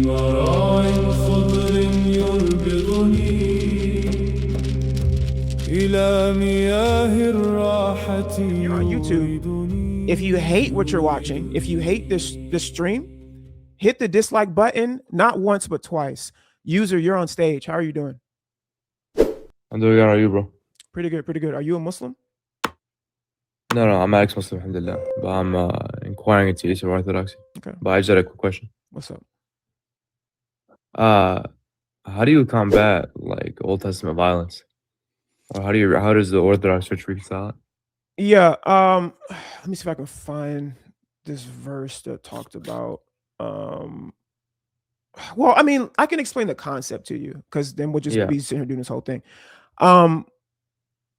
مراع خضر يربضني إلى مياه الراحة You're on YouTube. If you hate what you're watching, if you hate this stream, hit the dislike button, not once, but twice. User, you're on stage. How are you doing? I'm doing good. How are you, bro? Pretty good, pretty good. Are you a Muslim? No, I'm ex-Muslim, alhamdulillah. But I'm inquiring into Eastern Orthodoxy. Okay. But I just had a quick question. What's up? How do you combat like Old Testament violence? Or how does the Orthodox Church reconcile it? Yeah, let me see if I can find this verse that talked about well, I mean, I can explain the concept to you because then we'll just be sitting here doing this whole thing.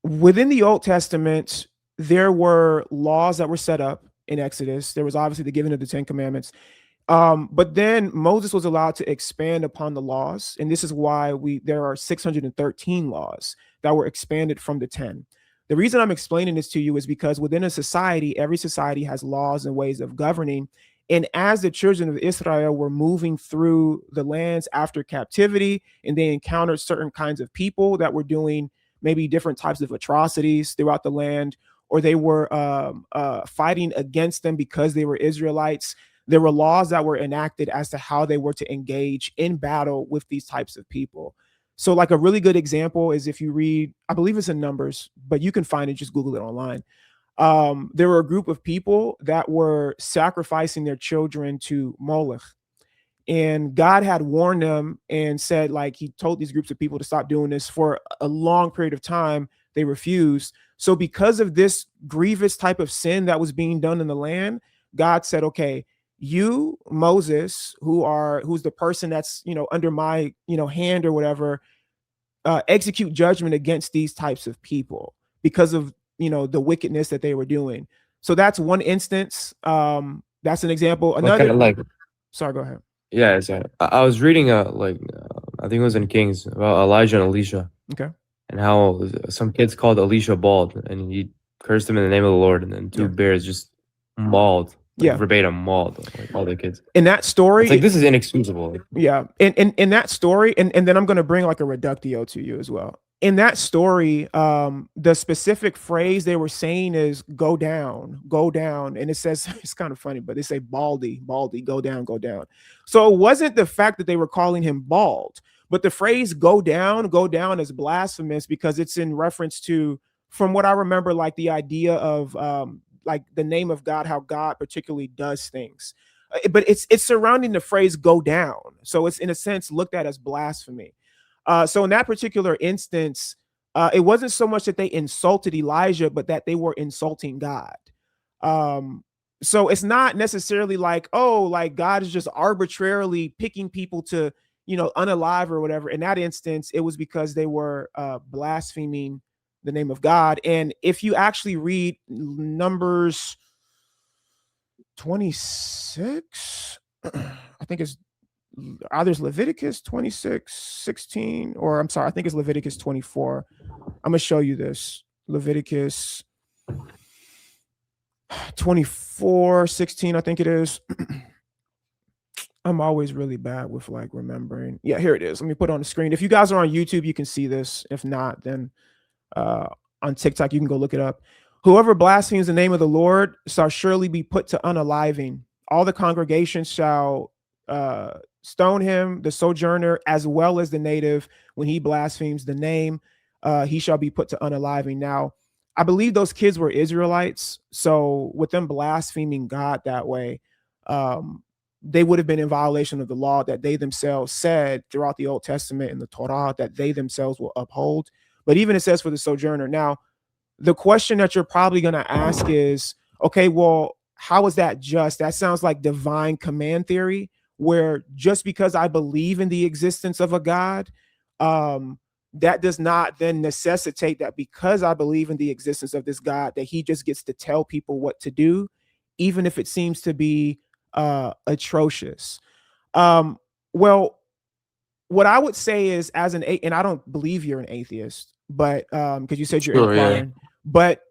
Within the Old Testament, there were laws that were set up in Exodus. There was obviously the giving of the 10 Commandments. But then Moses was allowed to expand upon the laws. And this is why there are 613 laws that were expanded from the 10. The reason I'm explaining this to you is because within a society, every society has laws and ways of governing. And as the children of Israel were moving through the lands after captivity, and they encountered certain kinds of people that were doing maybe different types of atrocities throughout the land, or they were fighting against them because they were Israelites, there were laws that were enacted as to how they were to engage in battle with these types of people. So like a really good example is if you read, I believe it's in Numbers, but you can find it, just Google it online. There were a group of people that were sacrificing their children to Molech. And God had warned them and said, like, he told these groups of people to stop doing this for a long period of time. They refused. So because of this grievous type of sin that was being done in the land, God said, okay, you, Moses, who's the person that's, under my, hand or whatever, execute judgment against these types of people because of, the wickedness that they were doing. So that's one instance. That's an example. Another, sorry, go ahead. Yeah, exactly. I was reading I think it was in Kings about Elijah and Elisha. Okay. And how some kids called Elisha bald, and he cursed him in the name of the Lord, and then two bears just mauled. Verbatim mauled like all the kids. In that story, it's like this is inexcusable. Yeah, in that story, and then I'm going to bring like a reductio to you as well. In that story, the specific phrase they were saying is go down, and it says, it's kind of funny, but they say baldy, go down. So it wasn't the fact that they were calling him bald, but the phrase go down is blasphemous because it's in reference to, from what I remember, like the idea of like the name of God, how God particularly does things. But it's surrounding the phrase go down. So it's in a sense looked at as blasphemy. So in that particular instance, it wasn't so much that they insulted Elijah, but that they were insulting God. So it's not necessarily like, oh, like God is just arbitrarily picking people to, unalive or whatever. In that instance, it was because they were blaspheming the name of God. And if you actually read Numbers 26, I think it's either Leviticus 26:16, or I'm sorry, I think it's Leviticus 24. I'm gonna show you this. Leviticus 24:16, I think it is. I'm always really bad with like remembering. Yeah, here it is. Let me put it on the screen. If you guys are on YouTube, you can see this. If not, then on TikTok, you can go look it up. Whoever blasphemes the name of the Lord shall surely be put to unaliving. All the congregation shall stone him, the sojourner, as well as the native. When he blasphemes the name, he shall be put to unaliving. Now, I believe those kids were Israelites. So with them blaspheming God that way, they would have been in violation of the law that they themselves said throughout the Old Testament and the Torah that they themselves will uphold. But even it says for the sojourner. Now, the question that you're probably going to ask is, okay, well, how is that just? That sounds like divine command theory, where just because I believe in the existence of a God, that does not then necessitate that because I believe in the existence of this God, that he just gets to tell people what to do, even if it seems to be atrocious. Well, what I would say is, as an and I don't believe you're an atheist, but because you said you're inquiring, but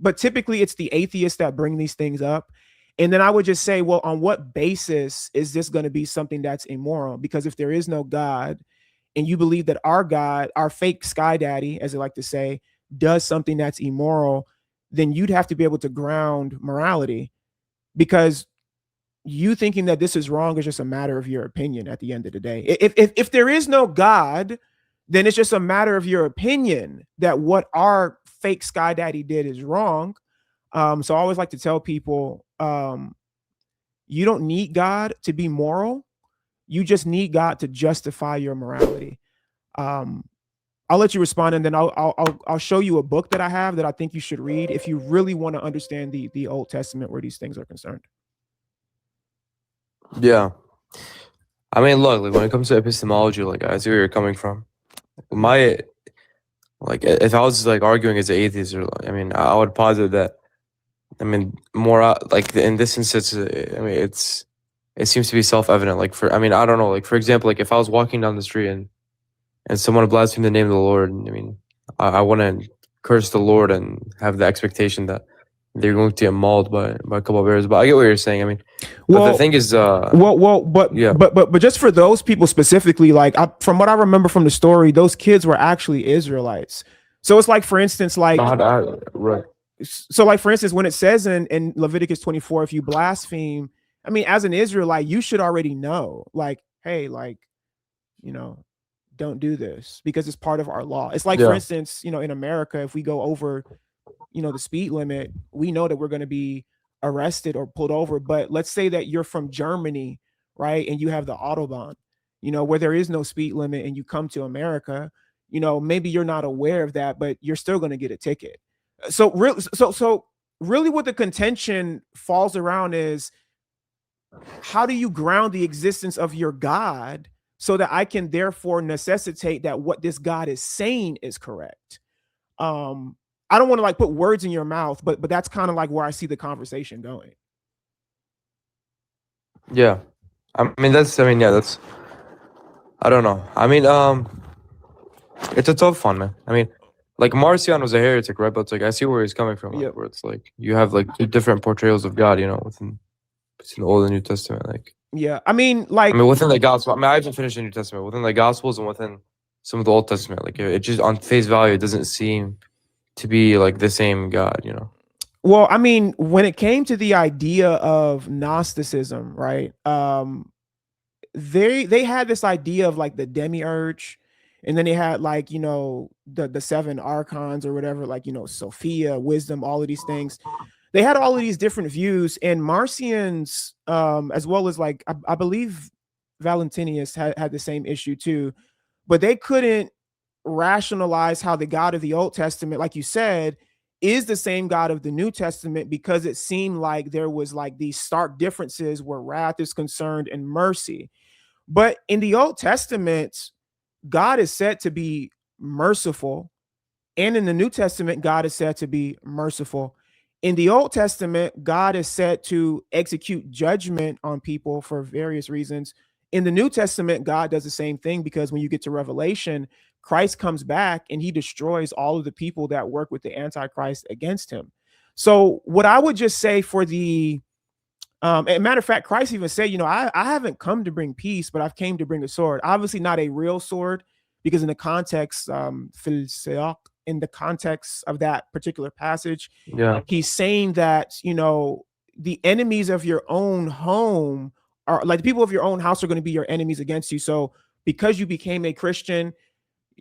but typically it's the atheists that bring these things up. And then I would just say, well, on what basis is this going to be something that's immoral? Because if there is no God, and you believe that our God, our fake sky daddy, as they like to say, does something that's immoral, then you'd have to be able to ground morality, because you thinking that this is wrong is just a matter of your opinion at the end of the day. If there is no God, then it's just a matter of your opinion that what our fake sky daddy did is wrong. So I always like to tell people, you don't need God to be moral. You just need God to justify your morality. I'll let you respond, and then I'll show you a book that I have that I think you should read if you really want to understand the Old Testament where these things are concerned. Yeah. I mean, look, like when it comes to epistemology, like I see where you're coming from. Like if I was like arguing as an atheist, or I mean, I would posit that. I mean, more like in this instance, I mean, it seems to be self-evident. Like I mean, I don't know. Like for example, like if I was walking down the street and someone blasphemed the name of the Lord, I mean, I wouldn't curse the Lord and have the expectation that they're going to get mauled by a couple of bears. But I get what you're saying. I mean, but the thing is, but just for those people specifically, like from what I remember from the story, those kids were actually Israelites. So it's like, for instance, like right. So like, for instance, when it says in Leviticus 24, if you blaspheme, I mean, as an Israelite, you should already know, like, hey, like, don't do this because it's part of our law. It's like, for instance, in America, if we go over, the speed limit, we know that we're going to be arrested or pulled over. But let's say that you're from Germany, right? And you have the Autobahn, where there is no speed limit, and you come to America, maybe you're not aware of that, but you're still going to get a ticket. So really what the contention falls around is, how do you ground the existence of your God so that I can therefore necessitate that what this God is saying is correct? I don't want to like put words in your mouth, but that's kind of like where I see the conversation going. Yeah. I mean, that's, I don't know. I mean, it's a tough one, man. I mean, like Marcion was a heretic, right? But it's like, I see where he's coming from, like, where it's like you have like two different portrayals of God, within the Old and New Testament. Like, yeah, I mean, within the gospel. I mean, I haven't finished the New Testament. Within the Gospels and within some of the Old Testament, like it just on face value, it doesn't seem to be like the same God, Well, I mean, when it came to the idea of Gnosticism, right? They had this idea of like the demiurge, and then they had like the seven archons or whatever, like Sophia, wisdom, all of these things. They had all of these different views, and Marcion's, as well as like I believe Valentinius had the same issue too, but they couldn't rationalize how the God of the Old Testament, like you said, is the same God of the New Testament, because it seemed like there was like these stark differences where wrath is concerned and mercy. But in the Old Testament, God is said to be merciful, and in the New Testament, God is said to be merciful. In the Old Testament, God is said to execute judgment on people for various reasons. In the New Testament, God does the same thing, because when you get to Revelation, Christ comes back and he destroys all of the people that work with the Antichrist against him. So what I would just say for the and matter of fact, Christ even said, I haven't come to bring peace, but I've came to bring a sword. Obviously not a real sword, because in the context, in the context of that particular passage, he's saying that, the enemies of your own home are like the people of your own house are going to be your enemies against you. So because you became a Christian,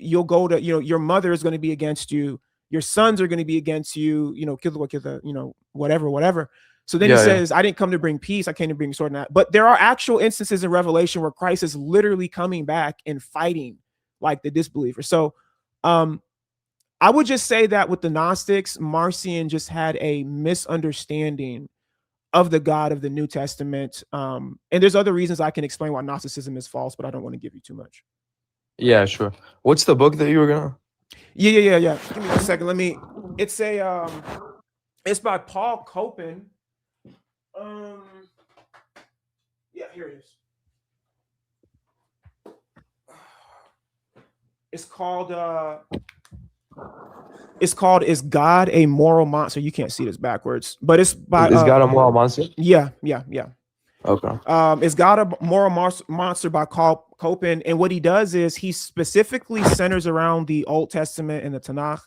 you'll go to, your mother is going to be against you. Your sons are going to be against you, whatever. So then he says, I didn't come to bring peace. I came to bring sword. And that. But there are actual instances in Revelation where Christ is literally coming back and fighting like the disbeliever. So I would just say that with the Gnostics, Marcion just had a misunderstanding of the God of the New Testament. And there's other reasons I can explain why Gnosticism is false, but I don't want to give you too much. Yeah, sure. What's the book that you were gonna? Yeah. Give me a second. It's by Paul Copan. Yeah, here it is. It's called It's called "Is God a Moral Monster?" You can't see this backwards, but it's by Is God a moral monster? yeah. Okay. It's God a Moral Monster by Copan, and what he does is he specifically centers around the Old Testament and the Tanakh,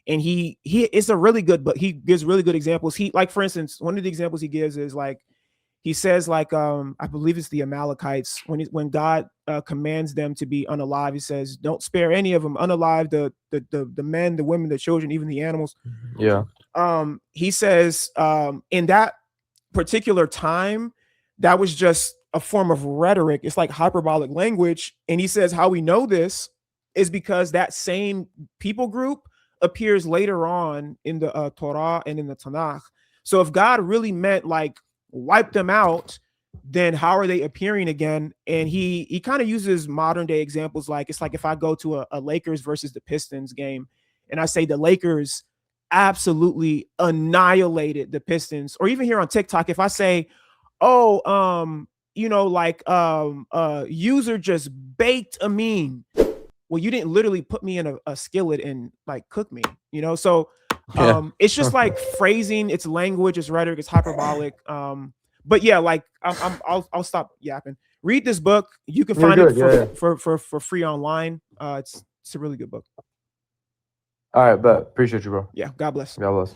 and he it's a really good, but he gives really good examples. He, like, for instance, one of the examples he gives is like, he says like, I believe it's the Amalekites, when God commands them to be unalive, he says, don't spare any of them, unalive, the men, the women, the children, even the animals. Yeah. He says in that particular time, that was just a form of rhetoric. It's like hyperbolic language. And he says how we know this is because that same people group appears later on in the Torah and in the Tanakh. So if God really meant like wipe them out, then how are they appearing again? And he kind of uses modern day examples. Like, it's like if I go to a Lakers versus the Pistons game and I say the Lakers absolutely annihilated the Pistons, or even here on TikTok, if I say, oh, user just baked a meme. Well, you didn't literally put me in a skillet and like cook me, So it's just like phrasing, it's language, it's rhetoric, it's hyperbolic. But yeah, like I'll stop yapping. Read this book. You can find it for free online. It's a really good book. All right, but appreciate you, bro. Yeah, God bless. God bless.